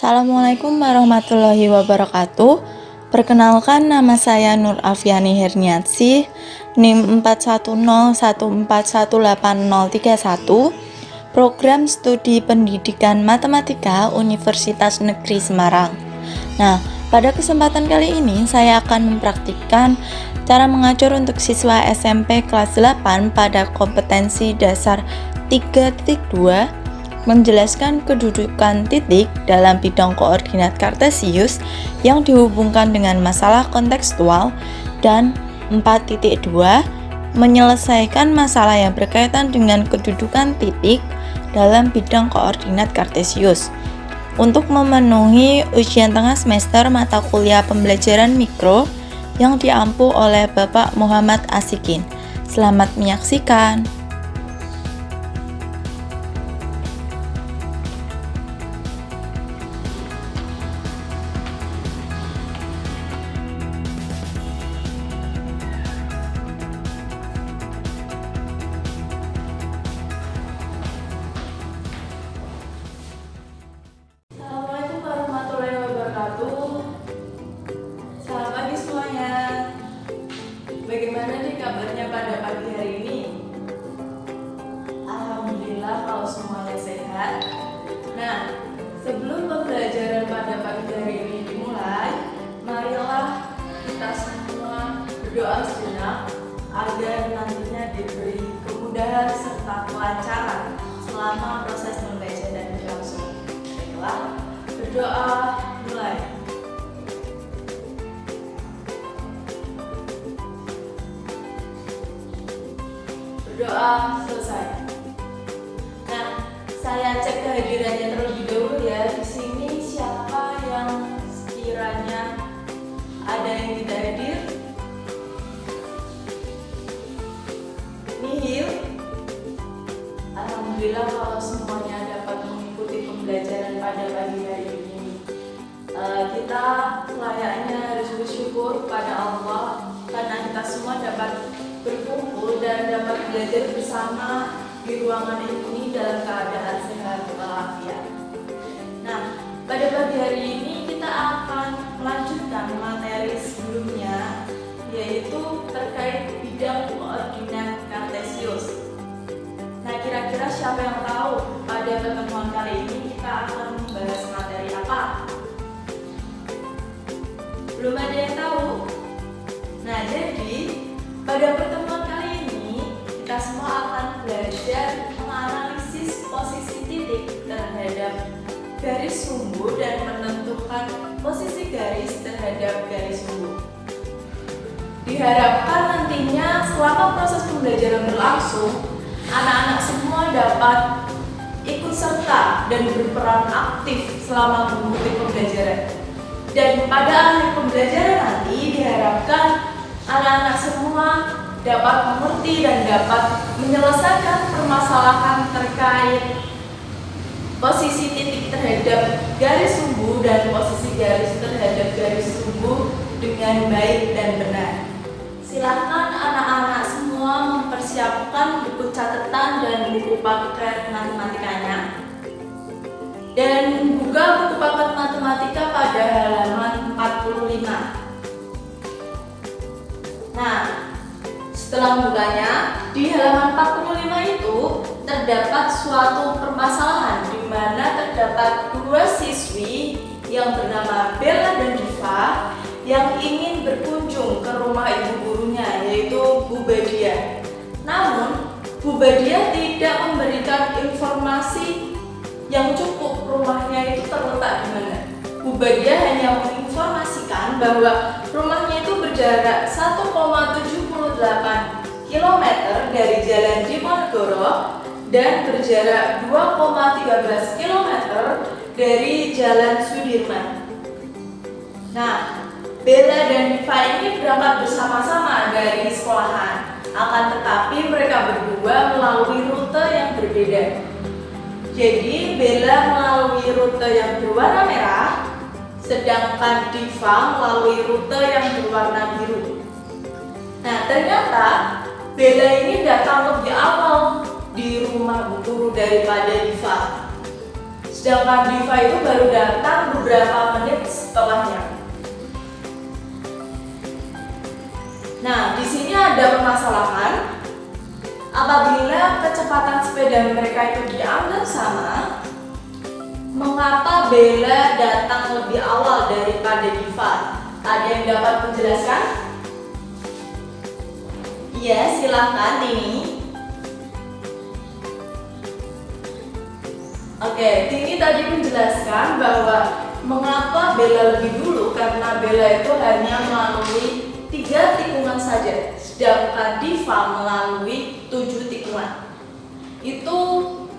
Assalamualaikum warahmatullahi wabarakatuh. Perkenalkan, nama saya Nur Afiani Herniatsih, NIM 4101418031, Program Studi Pendidikan Matematika Universitas Negeri Semarang. Nah, pada kesempatan kali ini saya akan mempraktikkan cara mengajar untuk siswa SMP kelas 8 pada kompetensi dasar 3.2, menjelaskan kedudukan titik dalam bidang koordinat kartesius yang dihubungkan dengan masalah kontekstual, dan 4.2, menyelesaikan masalah yang berkaitan dengan kedudukan titik dalam bidang koordinat kartesius. Untuk memenuhi ujian tengah semester mata kuliah pembelajaran mikro yang diampu oleh Bapak Muhammad Asikin. Selamat menyaksikan. Bagaimana nih kabarnya pada pagi hari ini? Alhamdulillah kalau semuanya sehat. Nah, sebelum pembelajaran pada pagi hari ini dimulai, marilah kita semua berdoa sejenak agar nantinya diberi kemudahan serta kelancaran selama proses membaca dan berlangsung. Baiklah, berdoa mulai. Berdoa selesai. Nah, saya cek kehadirannya terlebih dahulu ya. Di sini siapa yang sekiranya ada yang tidak hadir? Nihil. Alhamdulillah kalau semuanya dapat mengikuti pembelajaran pada pagi hari ini. Kita layaknya harus bersyukur kepada Allah karena kita semua dapat berkumpul dan dapat belajar bersama di ruangan ini dalam keadaan sehat walafiat. Nah, pada pagi hari ini kita akan melanjutkan materi sebelumnya, yaitu terkait bidang koordinat kartesius. Nah, kira-kira siapa yang tahu pada pertemuan kali ini kita akan membahas materi apa? Belum ada yang tahu? Nah, jadi pada pertemuan kali ini, kita semua akan belajar menganalisis posisi titik terhadap garis sumbu dan menentukan posisi garis terhadap garis sumbu. Diharapkan nantinya selama proses pembelajaran berlangsung, anak-anak semua dapat ikut serta dan berperan aktif selama mengikuti pembelajaran. Dan pada akhir pembelajaran nanti diharapkan anak-anak semua dapat mengerti dan dapat menyelesaikan permasalahan terkait posisi titik terhadap garis sumbu dan posisi garis terhadap garis sumbu dengan baik dan benar. Silakan anak-anak semua mempersiapkan buku catatan dan buku paket matematikanya. Dan buka buku paket matematika pada halaman 45. Nah, setelah membukanya, di halaman 45 itu terdapat suatu permasalahan di mana terdapat dua siswi yang bernama Bella dan Diva yang ingin berkunjung ke rumah ibu gurunya, yaitu Bu Badia. Namun, Bu Badia tidak memberikan informasi yang cukup rumahnya itu terletak di mana. Bu Badia hanya menginformasikan bahwa rumahnya itu berjarak 1,78 km dari Jalan Diponegoro dan berjarak 2,13 km dari Jalan Sudirman. Nah, Bella dan Diva ini berangkat bersama-sama dari sekolahan, akan tetapi mereka berdua melalui rute yang berbeda. Jadi Bella melalui rute yang berwarna merah, sedangkan Diva melalui rute yang berwarna biru. Nah, ternyata Bella ini datang lebih awal di rumah Bu Guru daripada Diva. sedangkan Diva itu baru datang beberapa menit setelahnya. Nah, di sini ada permasalahan. Apabila kecepatan sepeda mereka itu dianggap sama, mengapa Bella datang lebih awal daripada Diva? Ada yang dapat menjelaskan? Iya, silahkan Tini. Oke, Tini tadi menjelaskan bahwa mengapa Bella lebih dulu, karena Bella itu hanya melalui 3 tikungan saja, sedangkan Diva melalui 7 tikungan. Itu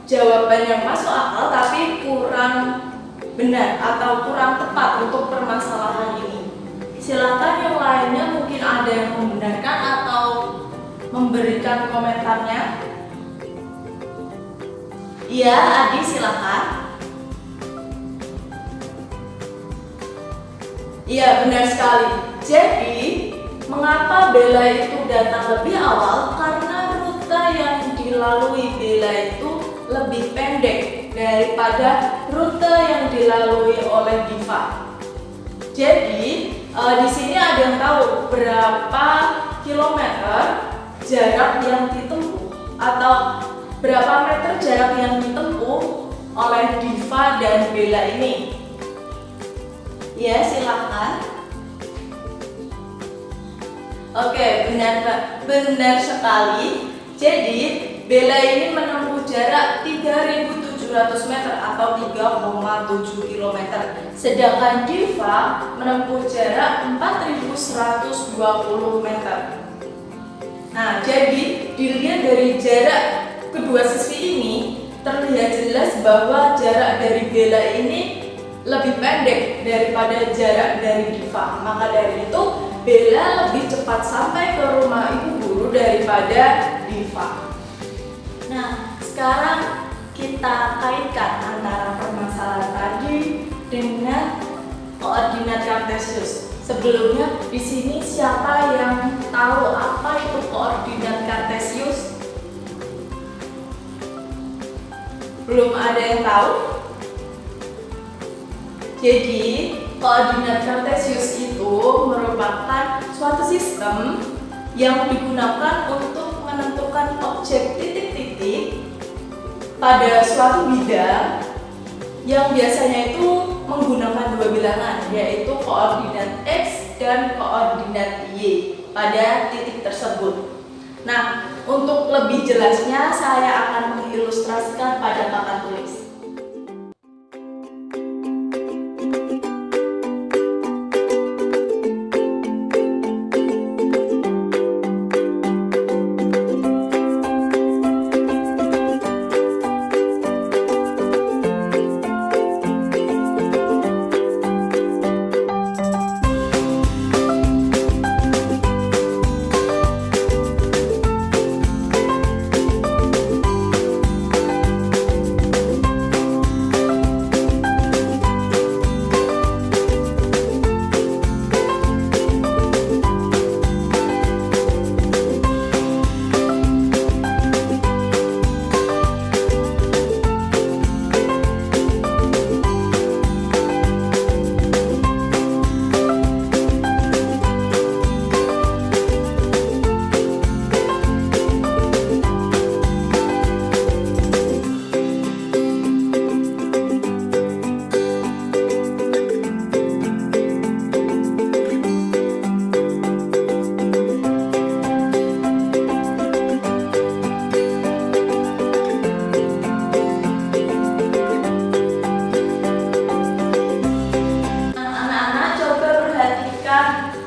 jawaban yang masuk akal tapi kurang benar atau kurang tepat untuk permasalahan ini. Silakan yang lainnya mungkin ada yang membenarkan atau memberikan komentarnya. Iya, Adi silakan. Iya, benar sekali. Jadi mengapa Bella itu datang lebih awal? Karena rute yang dilalui Bella itu lebih pendek daripada rute yang dilalui oleh Diva. Jadi di sini ada yang tahu berapa kilometer jarak yang ditempuh atau berapa meter jarak yang ditempuh oleh Diva dan Bella ini? Ya, silakan. Oke, benar sekali. Jadi Bella ini menempuh jarak 3.700 meter atau 3,7 km. Sedangkan Diva menempuh jarak 4.120 meter. Nah, jadi dilihat dari jarak kedua siswi ini terlihat jelas bahwa jarak dari Bella ini lebih pendek daripada jarak dari Diva. Maka dari itu Bella lebih cepat sampai ke rumah ibu guru daripada Diva. Nah, sekarang kita kaitkan antara permasalahan tadi dengan koordinat Kartesius. Sebelumnya di sini siapa yang tahu apa itu koordinat Kartesius? Belum ada yang tahu? Jadi, koordinat Kartesius itu merupakan suatu sistem yang digunakan untuk menentukan objek titik-titik pada suatu bidang yang biasanya itu menggunakan 2 bilangan, yaitu koordinat X dan koordinat Y pada titik tersebut. Nah, untuk lebih jelasnya saya akan mengilustrasikan pada papan tulis.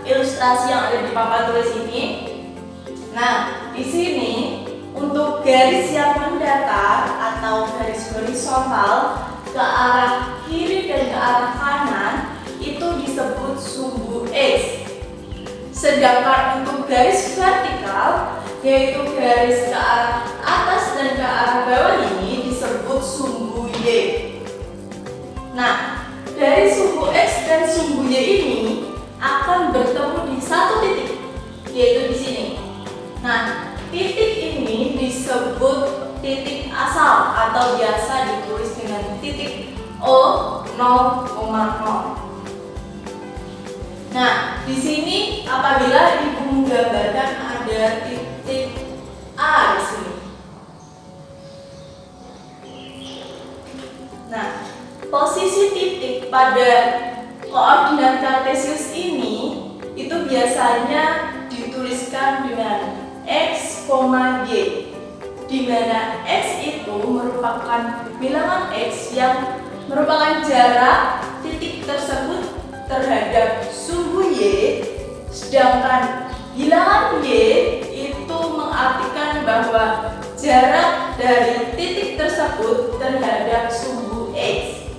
Ilustrasi yang ada di papan tulis ini. Nah, di sini untuk garis yang mendatar atau garis horizontal ke arah kiri dan ke arah kanan itu disebut sumbu X. Sedangkan untuk garis vertikal, yaitu garis ke arah atas dan ke arah bawah ini disebut sumbu Y. Nah, dari sumbu X dan sumbu Y ini akan bertemu di satu titik, yaitu di sini. Nah, titik ini disebut titik asal atau biasa ditulis dengan titik O 0,0. Nah, di sini apabila ibu menggambarkan ada titik A di sini. Nah, posisi titik pada koordinat kartesius ini itu biasanya dituliskan dengan X, Y, di mana X itu merupakan bilangan X yang merupakan jarak titik tersebut terhadap sumbu Y, sedangkan bilangan Y itu mengartikan bahwa jarak dari titik tersebut terhadap sumbu X.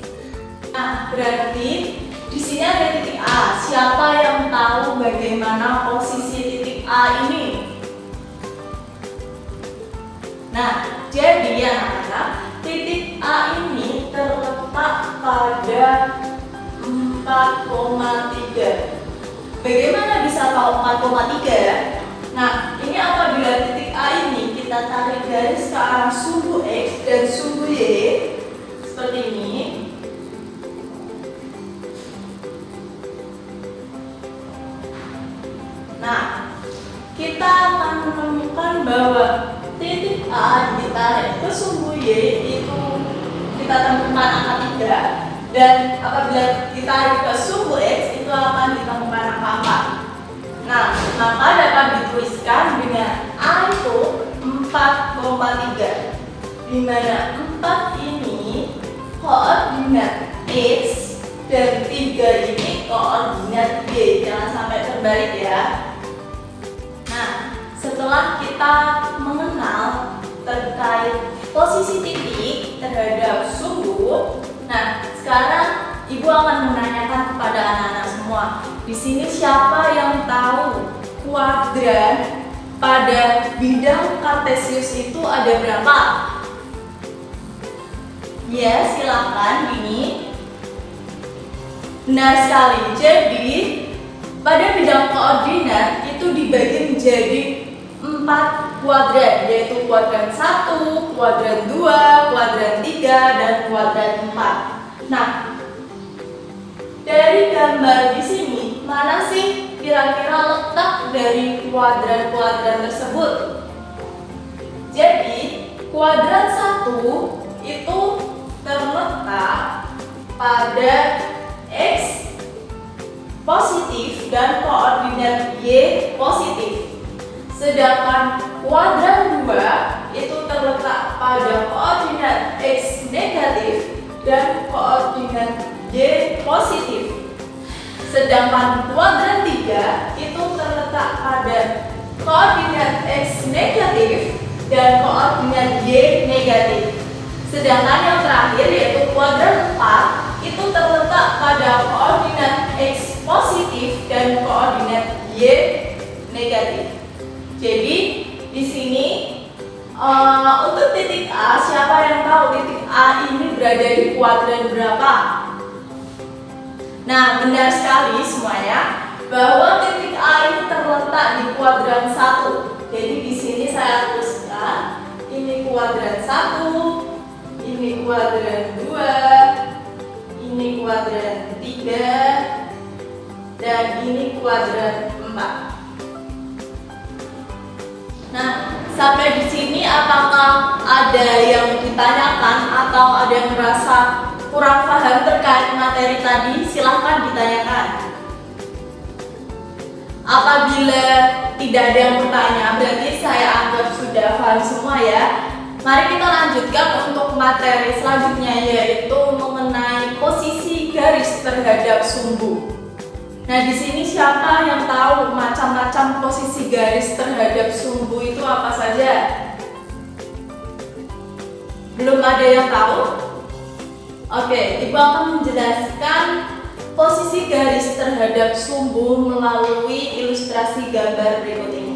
Nah, berarti di sini ada titik A. Siapa yang tahu bagaimana posisi titik A ini? Nah, jadi anak-anak, titik A ini terletak pada 4,3. Bagaimana bisa tahu 4,3? Nah, ini apabila titik A ini kita tarik garis ke arah sumbu X dan sumbu Y seperti ini. Nah, kita akan menemukan bahwa titik A ditarik ke sumbu Y itu kita temukan angka 3. Dan apabila ditarik ke sumbu X itu akan ditemukan angka 4. Nah, maka dapat dituliskan dengan A itu 4,3, di mana 4 ini koordinat X dan 3 ini koordinat Y. Jangan sampai terbalik ya. Nah, setelah kita mengenal terkait posisi titik terhadap sumbu, nah, sekarang Ibu akan menanyakan kepada anak-anak semua. Di sini siapa yang tahu kuadran pada bidang kartesius itu ada berapa? Ya, silakan ini. Benar sekali. Jadi, pada bidang koordinat itu dibagi menjadi 4 kuadran, yaitu kuadran 1, kuadran 2, kuadran 3, dan kuadran 4. Nah, dari gambar di sini, mana sih kira-kira letak dari kuadran-kuadran tersebut? Jadi, kuadran 1 itu terletak pada X positif dan koordinat Y positif. Sedangkan kuadran 2 itu terletak pada koordinat X negatif dan koordinat Y positif. Sedangkan kuadran 3 itu terletak pada koordinat X negatif dan koordinat Y negatif. Sedangkan yang terakhir yaitu kuadran 4 itu terletak pada koordinat X positif dan koordinat Y negatif. Jadi di sini untuk titik A, siapa yang tahu titik A ini berada di kuadran berapa? Nah, benar sekali semuanya bahwa titik A ini terletak di kuadran 1. Jadi di sini saya tuliskan ini kuadran 1, ini kuadran 2, ini kuadran 3, dan ini kuadran 4. Nah, sampai di sini apakah ada yang ditanyakan atau ada yang merasa kurang paham terkait materi tadi? Silahkan ditanyakan. Apabila tidak ada yang bertanya, berarti saya anggap sudah paham semua ya. Mari kita lanjutkan untuk materi selanjutnya, yaitu mengenai posisi garis terhadap sumbu. Nah, di sini siapa yang tahu macam-macam posisi garis terhadap sumbu itu apa saja? Belum ada yang tahu? Oke, Ibu akan menjelaskan posisi garis terhadap sumbu melalui ilustrasi gambar berikut ini.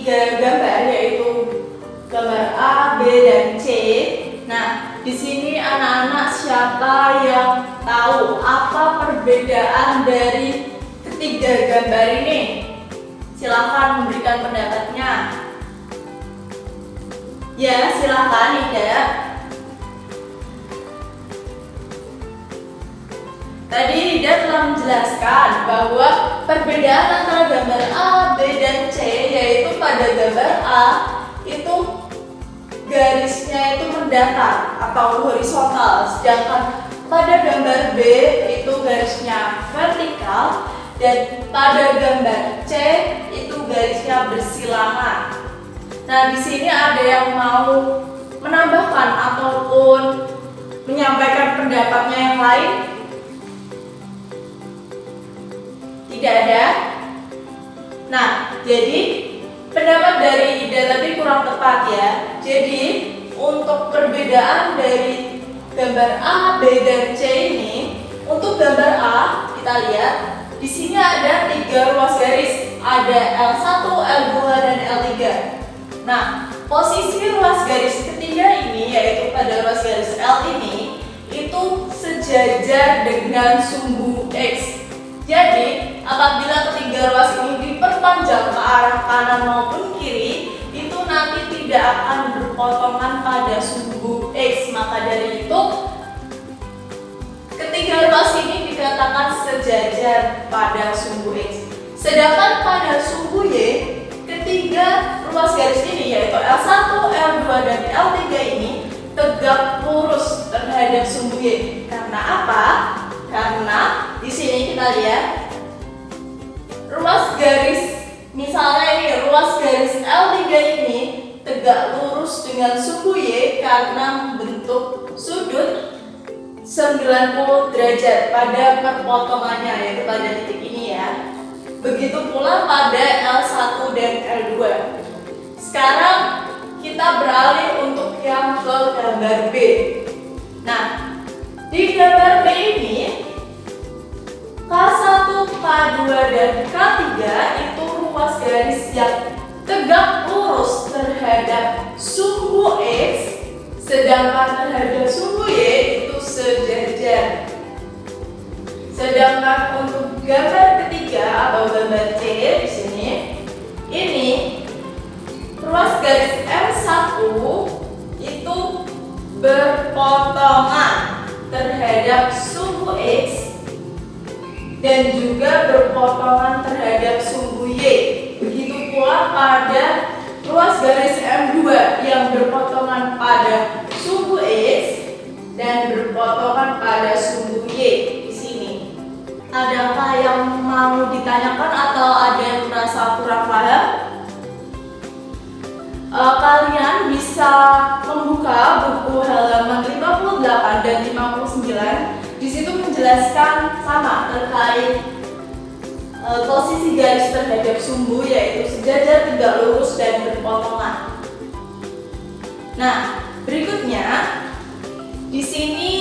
tiga gambar, yaitu gambar A, B, dan C. Nah, di sini anak-anak siapa yang tahu apa perbedaan dari ketiga gambar ini? Silahkan memberikan pendapatnya. Ya, silahkan Ida. Tadi Ida telah menjelaskan bahwa perbedaan antara gambar A, B, dan C, yaitu pada gambar A itu garisnya itu mendatar atau horizontal, sedangkan pada gambar B itu garisnya vertikal, dan pada gambar C itu garisnya bersilangan. Nah, di sini ada yang mau menambahkan ataupun menyampaikan pendapatnya yang lain? Tidak ada. Nah, jadi pendapat dari Ida tadi kurang tepat ya. Jadi untuk perbedaan dari gambar A, B, dan C ini, untuk gambar A kita lihat di sini ada 3 ruas garis, ada L1, L2, dan L3. Nah, posisi ruas garis ketiga ini, yaitu pada ruas garis L ini, itu sejajar dengan sumbu X. Jadi, apabila ketiga ruas ini diperpanjang ke arah kanan maupun kiri, itu nanti tidak akan berpotongan pada sumbu X. Maka dari itu, ketiga ruas ini dikatakan sejajar pada sumbu X. Sedangkan pada sumbu Y, ketiga ruas garis ini, yaitu L1, L2, dan L3 ini tegak lurus terhadap sumbu Y. Karena apa? Karena di sini kita lihat ruas garis, misalnya ini ruas garis L3 ini tegak lurus dengan sumbu Y karena membentuk sudut 90 derajat pada perpotongannya, yaitu pada titik ini ya. Begitu pula pada L1 dan L2. Sekarang kita beralih untuk yang ke gambar B. Nah, di gambar B ini K1, K2, dan K3 itu ruas garis yang tegak lurus terhadap sumbu X, sedangkan terhadap sumbu Y itu sejajar. Sedangkan untuk gambar ketiga atau gambar C di sini, ini ruas garis M1 itu berpotongan terhadap sumbu X dan juga berpotongan terhadap sumbu Y. Begitu pula pada ruas garis M2 yang berpotongan pada sumbu X dan berpotongan pada sumbu Y. Di sini, adakah yang mau ditanyakan atau ada yang merasa kurang paham? Kalian bisa membuka buku halaman 58 dan 59. Di situ menjelaskan sama terkait posisi garis terhadap sumbu, yaitu sejajar, tegak lurus, dan berpotongan. Nah, berikutnya di sini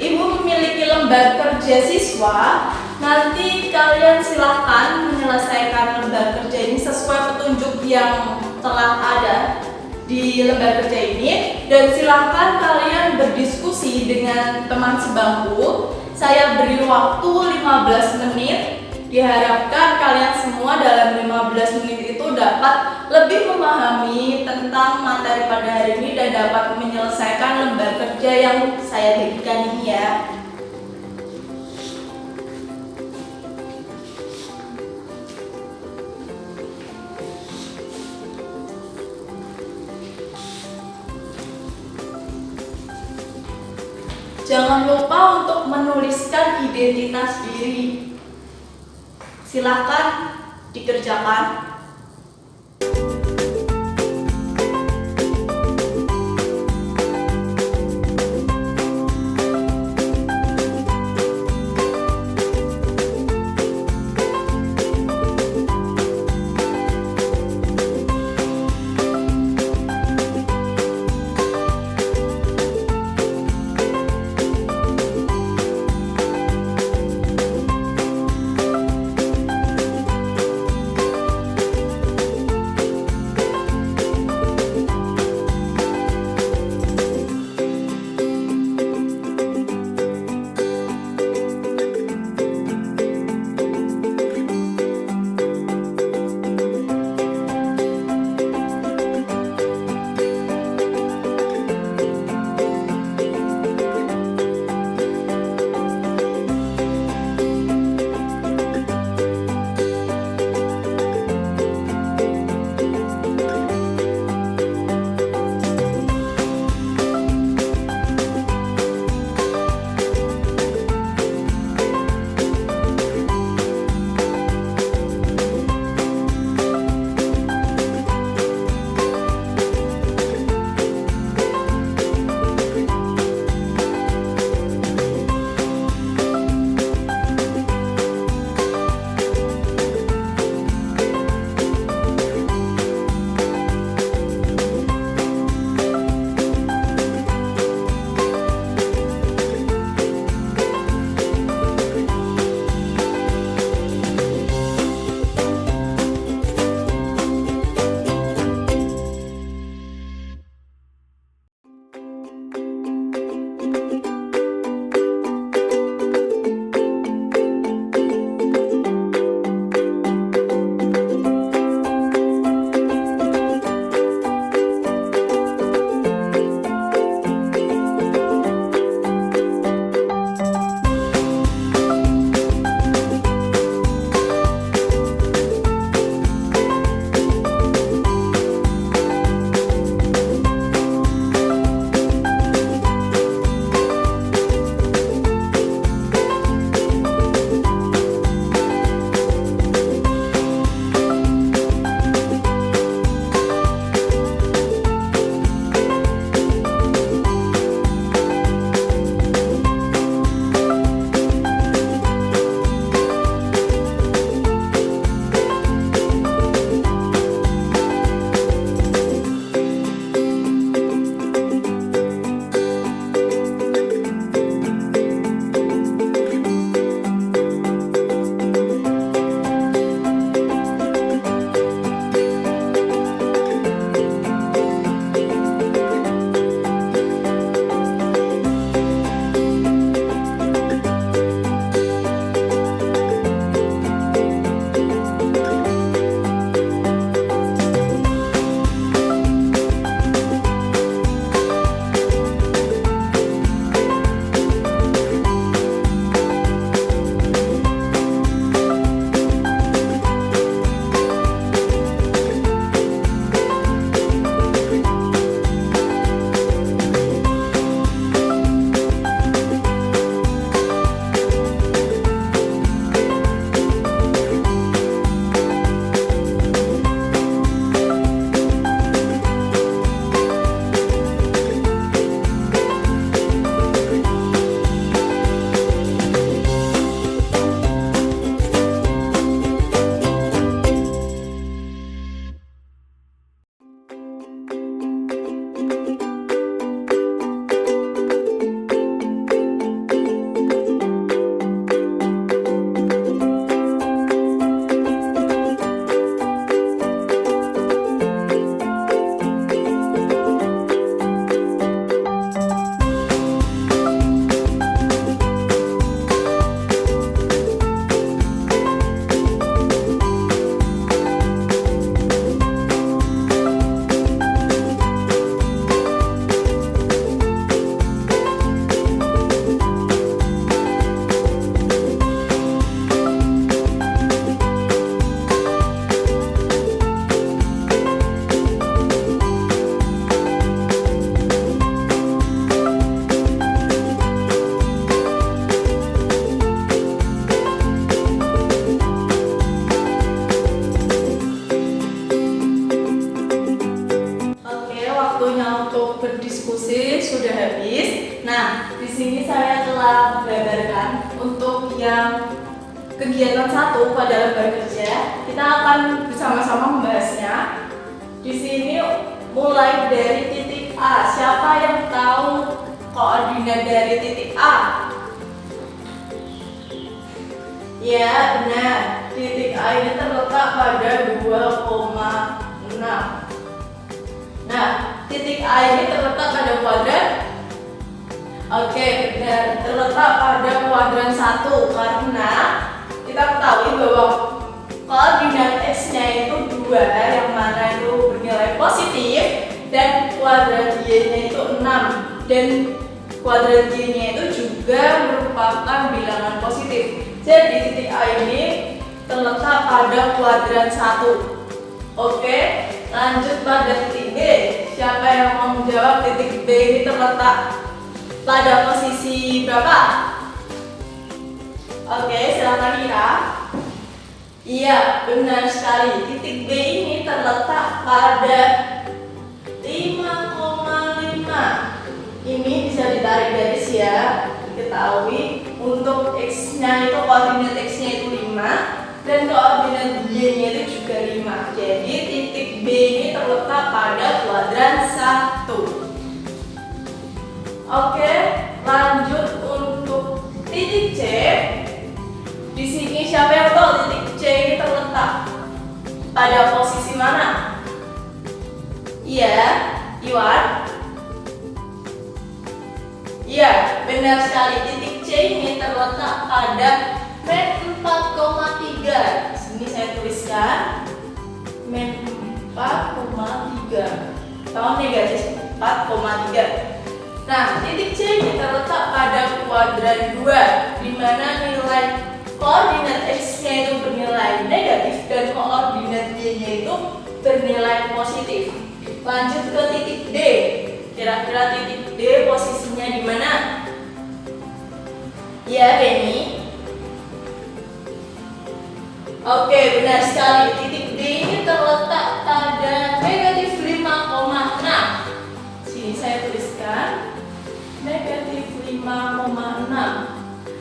Ibu memiliki lembar kerja siswa. Nanti kalian silahkan menyelesaikan lembar kerja ini sesuai petunjuk yang telah ada di lembar kerja ini, dan silahkan kalian berdiskusi dengan teman sebangku. Saya beri waktu 15 menit. Diharapkan kalian semua dalam 15 menit itu dapat lebih memahami tentang materi pada hari ini dan dapat menyelesaikan lembar kerja yang saya berikan ini ya. Jangan lupa untuk menuliskan identitas diri. Silakan dikerjakan. waktunya untuk berdiskusi sudah habis. Nah, di sini saya telah menggambarkan untuk yang kegiatan 1 pada lembar kerja. Kita akan bersama-sama membahasnya. Di sini mulai dari titik A. Siapa yang tahu koordinat dari titik A? Ya, benar. Titik A ini terletak pada 2,6. Nah, titik A ini terletak pada kuadran. Oke, benar. Terletak pada kuadran 1 karena kita ketahui bahwa koordinat X-nya itu 2, yang mana itu bernilai positif, dan kuadran Y-nya itu 6, dan kuadran Y-nya itu juga merupakan bilangan positif. Jadi titik A ini terletak pada kuadran 1. Oke, lanjut pada titik B. Siapa yang mau menjawab titik B ini terletak pada posisi berapa? Oke, silakan Ira. Iya, benar sekali. Titik B ini terletak pada 5,5. Ini bisa ditarik garis ya. Diketahui untuk X-nya itu, koordinat X-nya itu 5 dan koordinat Y-nya itu juga 5. Jadi titik B ini terletak pada kuadran 1. Oke, lanjut untuk titik C. Di sini siapa yang tahu titik C ini terletak pada posisi mana? Iya, Iwan. Iya, benar sekali. Titik C ini terletak pada men 4,3. Sini saya tuliskan men 4,3. Tahun negatif 4,3. Nah, titik C ini terletak pada kuadran 2, di mana nilai koordinat X-nya itu bernilai negatif dan koordinat Y-nya itu bernilai positif. Lanjut ke titik D. Kira-kira titik D posisinya di mana? Ya, Benny. Oke, benar sekali. Titik D ini terletak pada negatif 5,6. Sini saya tuliskan negatif 5,6.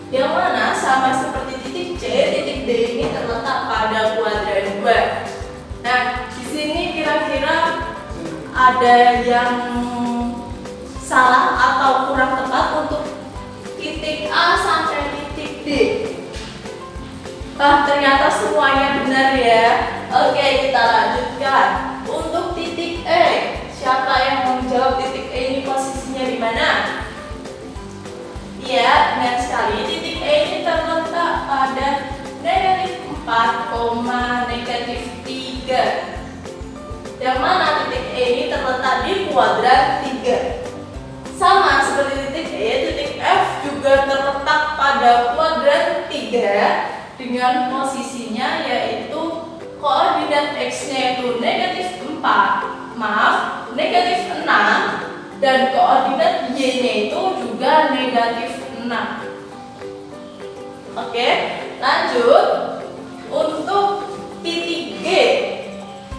Yang mana sama seperti titik C, titik D ini terletak pada kuadran 2. Nah, di sini kira-kira ada yang salah atau kurang tepat untuk titik A sampai titik D. Ternyata semuanya benar ya. Oke, kita lanjutkan. Untuk titik E, siapa yang menjawab titik E ini posisinya di mana? Iya, benar sekali. Titik E ini terletak pada negatif 4, negatif 3. Yang mana titik E ini terletak di kuadran 3. Sama seperti titik E, titik F juga terletak pada kuadran 3 dengan posisinya yaitu koordinat X-nya itu negatif 6 dan koordinat Y-nya itu juga negatif 6. Oke, lanjut untuk titik G.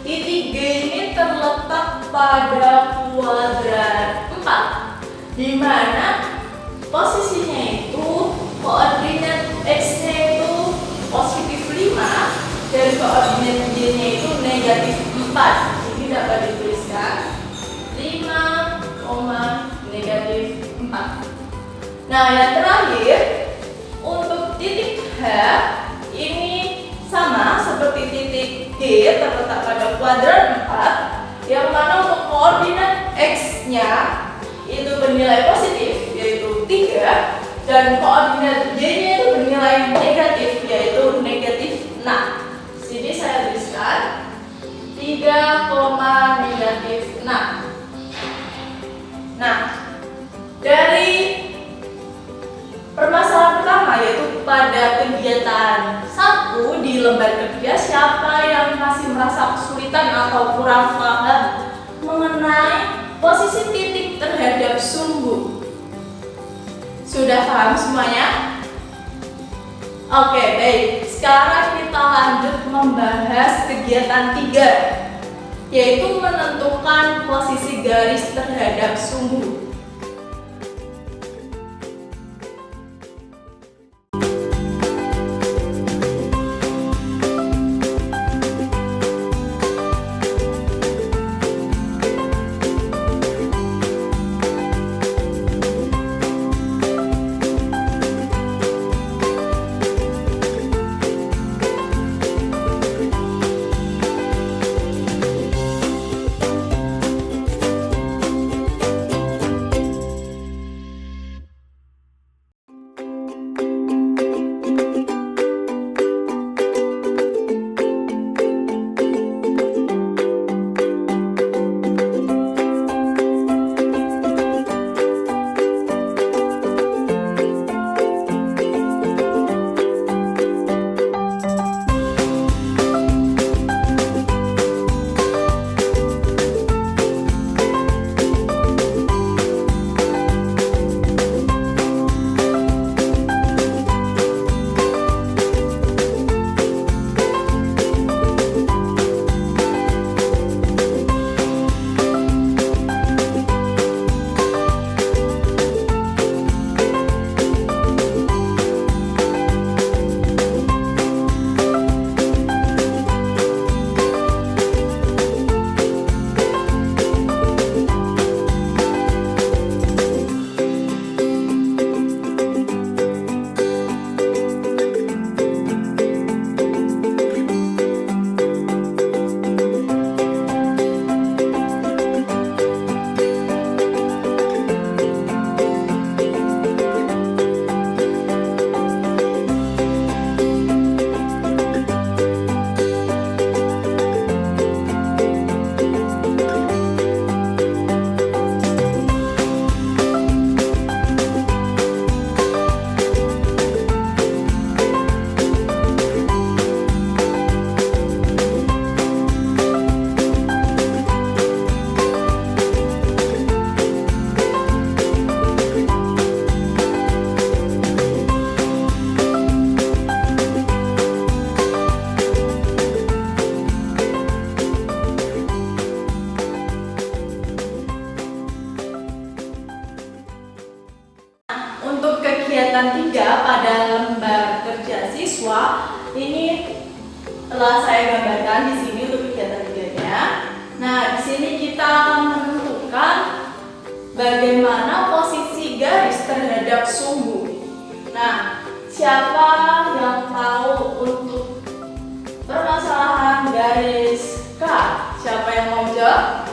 Titik G ini terletak pada kuadran 4, di mana posisinya itu koordinat X-nya itu positif 5 dan koordinat Y-nya itu negatif 4. Ini dapat dituliskan 5, negatif 4. Nah, yang terakhir untuk titik H ini sama seperti titik G, terletak pada kuadran 4, yang mana untuk koordinat X-nya itu bernilai positif yaitu 3 dan koordinat Y-nya itu bernilai negatif yaitu negatif 6. Sini saya tuliskan 3, negatif 6. Nah, dari permasalahan pertama yaitu pada kegiatan 1 di lembar kerja, siapa yang masih merasa kesulitan atau kurang paham mengenai posisi titik terhadap sumbu? Sudah paham semuanya? Oke, baik. Sekarang kita lanjut membahas kegiatan 3. yaitu menentukan posisi garis terhadap sumbu. Untuk kegiatan 3 pada lembar kerja siswa ini telah saya gambarkan di sini untuk kegiatan 3-nya. Nah, di sini kita akan menentukan bagaimana posisi garis terhadap sumbu. Nah, siapa yang tahu untuk permasalahan garis K? Siapa yang mau jawab?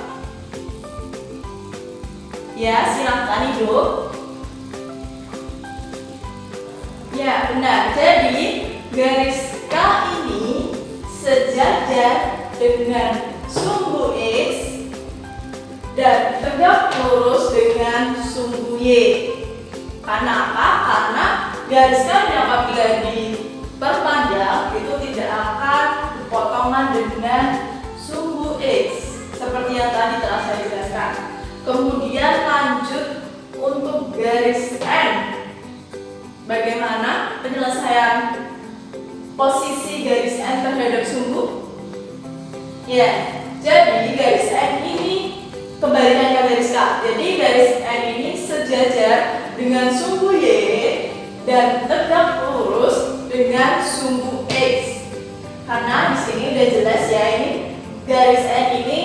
Ya, silakan Ibu. Ya, benar. Jadi, garis K ini sejajar dengan sumbu X dan tegak lurus dengan sumbu Y. Karena apa? Karena garis K ini apabila diperpanjang itu tidak akan berpotongan dengan sumbu X seperti yang tadi telah saya jelaskan. Kemudian lanjut untuk garis N. Bagaimana penyelesaian posisi garis N terhadap sumbu? Ya, jadi garis N ini kebalikannya garis K. Jadi garis N ini sejajar dengan sumbu Y dan tegak lurus dengan sumbu X. Karena di sini udah jelas ya, ini garis N ini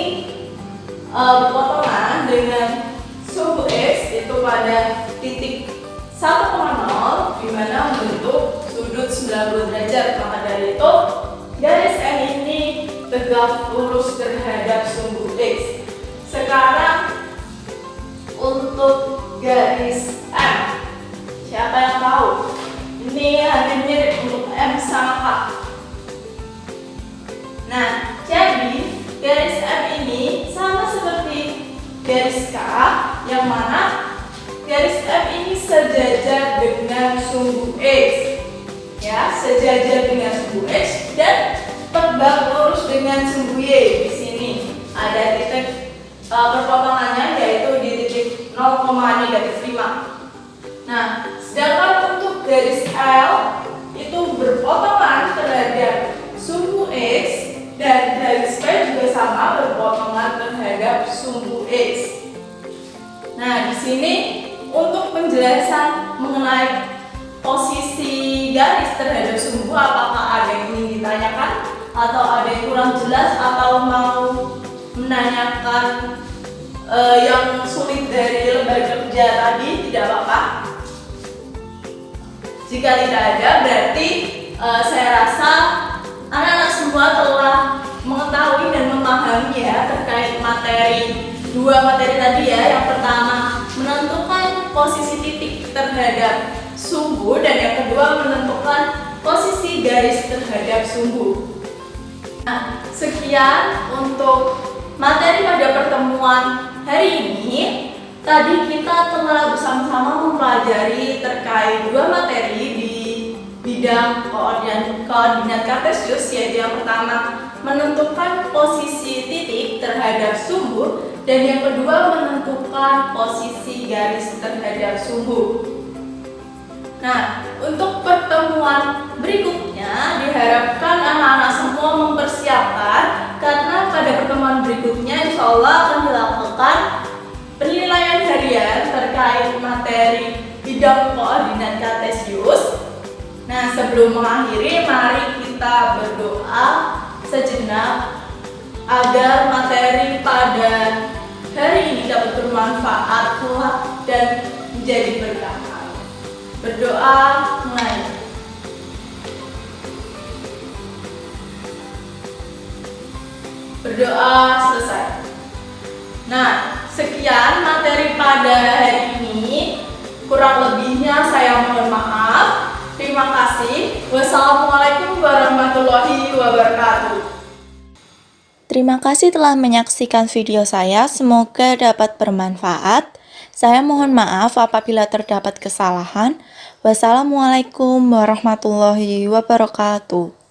berpotongan dengan sumbu X itu pada titik 1,0 di mana membentuk sudut 90 derajat. Maka dari itu garis N ini tegak lurus terhadap sumbu X. Sekarang untuk garis M, siapa yang tahu? Ini hampir mirip untuk M sama K. Nah, jadi garis M ini sama seperti garis K, yang mana garis M ini sejajar dengan sumbu X, ya, sejajar dengan sumbu X dan tegak lurus dengan sumbu Y. Di sini ada titik perpotongannya yaitu di titik 0,-5. Nah, sedangkan untuk garis L itu berpotongan terhadap sumbu X dan garis P juga sama berpotongan terhadap sumbu X. Nah, di sini untuk penjelasan mengenai posisi garis terhadap sumbu, apakah ada yang ingin ditanyakan atau ada yang kurang jelas atau mau menanyakan yang sulit dari lembaga kerja tadi, tidak apa-apa. Jika tidak ada, berarti saya rasa anak-anak semua telah mengetahui dan memahami ya terkait dua materi tadi ya. Yang pertama menentukan posisi titik terhadap sumbu dan yang kedua menentukan posisi garis terhadap sumbu. Nah, sekian untuk materi pada pertemuan hari ini. Tadi kita telah bersama-sama mempelajari terkait dua materi di bidang koordinat kartesius, yaitu yang pertama menentukan posisi titik terhadap sumbu dan yang kedua menentukan posisi garis terhadap sumbu. Nah, untuk pertemuan berikutnya diharapkan anak-anak semua mempersiapkan, karena pada pertemuan berikutnya insya Allah akan dilakukan penilaian harian terkait materi bidang koordinat kartesius. Nah, sebelum mengakhiri, mari kita berdoa sejenak agar materi pada hari ini dapat bermanfaat dan menjadi berkah. Berdoa mulai. Berdoa selesai. Nah, sekian materi pada hari ini. Kurang lebihnya saya mohon maaf. Terima kasih. Wassalamualaikum warahmatullahi wabarakatuh. Terima kasih telah menyaksikan video saya. Semoga dapat bermanfaat. Saya mohon maaf apabila terdapat kesalahan. Wassalamualaikum warahmatullahi wabarakatuh.